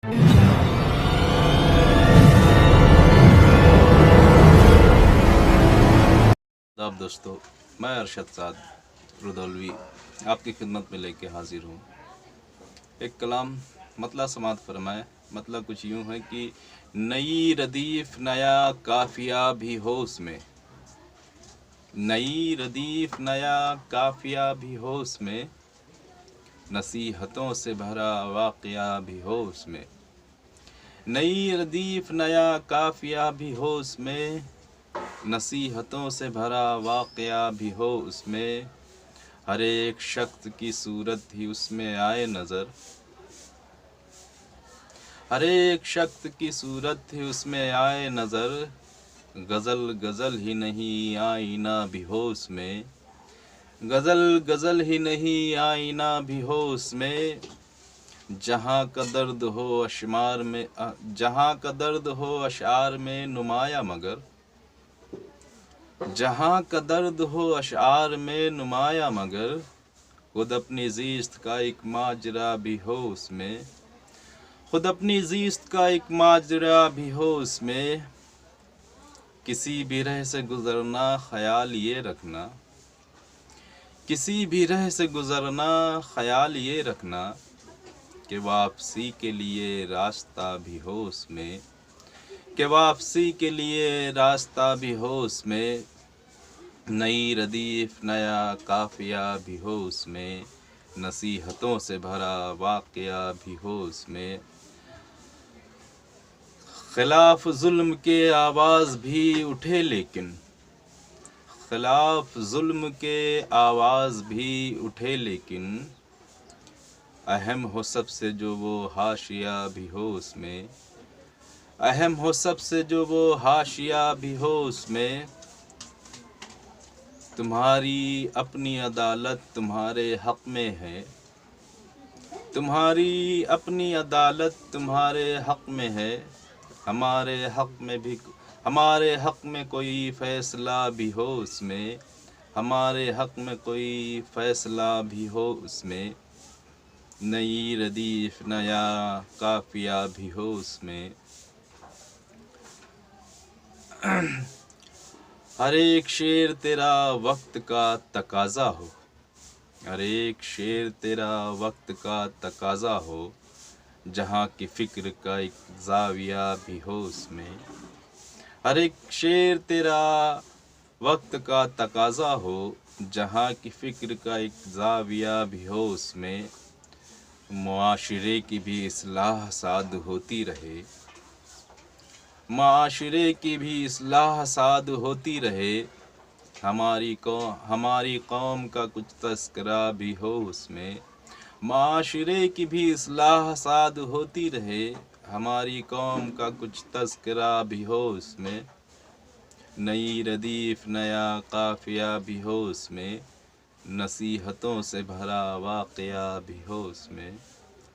आदाब दोस्तों, मैं अरशद साद रुदौलवी आपकी खिदमत में लेके हाजिर हूँ। एक कलाम मतला समात फरमाए। मतलब कुछ यूँ है कि नई रदीफ नया काफिया भी हो उसमें, नई रदीफ नया काफिया भी हो उसमें, नसीहतों से भरा वाक़या भी हो उसमें। नई रदीफ नया काफिया भी हो उसमें, नसीहतों से भरा वाक़या भी हो उसमें। हर एक शख्स की सूरत ही उसमें आए नज़र, हर एक शख्स की सूरत ही उसमें आए नज़र। गज़ल गज़ल ही नहीं आईना भी हो उसमें, गज़ल गज़ल ही नहीं आईना भी हो उसमें। जहाँ का दर्द हो अशमार में, जहाँ का दर्द हो अशार में नुमाया मगर, जहाँ का दर्द हो अशार में नुमाया मगर। खुद अपनी ज़ीस्त का एक माजरा भी हो उसमें, खुद अपनी ज़ीस्त का एक माजरा भी हो उसमें। किसी भी राह से गुज़रना ख़याल ये रखना, किसी भी राह से गुज़रना ख़याल ये रखना, कि वापसी के लिए रास्ता भी हो उसमें, कि वापसी के लिए रास्ता भी हो उसमें। नई रदीफ नया काफिया भी हो उसमें, नसीहतों से भरा वाक़या भी हो उसमें। खिलाफ जुल्म के आवाज़ भी उठे लेकिन, खिलाफ जुल्म के आवाज़ भी उठे लेकिन, अहम हो सबसे जो वो हाशिया भी हो उसमें, अहम हो सबसे जो वो हाशिया भी हो उसमें। तुम्हारी अपनी अदालत तुम्हारे हक़ में है, तुम्हारी अपनी अदालत तुम्हारे हक़ में है। हमारे हक़ में भी, हमारे हक़ में कोई फ़ैसला भी हो उसमें, हमारे हक़ में कोई फ़ैसला भी हो उसमें। नई रदीफ़ नया काफ़िया भी हो उसमें। हर एक शेर तेरा वक्त का तकाज़ा हो, हर एक शेर तेरा वक्त का तकाज़ा हो। जहाँ की फ़िक्र का एक ज़ाविया भी हो उसमें, हर एक शेर तेरा वक्त का तकाज़ा हो। जहाँ की फ़िक्र का एक ज़ाविया भी हो उसमें। मुआशरे की भी इस्लाह साद होती रहे, मुआशरे की भी इस्लाह साद होती रहे। हमारी कौम का कुछ तज़किरा भी हो उसमें, माशरे की भी इस्लाह साद होती रहे। हमारी कौम का कुछ तज़किरा भी हो उसमें। नई रदीफ़ नया काफ़िया भी हो उसमें, नसीहतों से भरा वाक़या भी हो उसमें।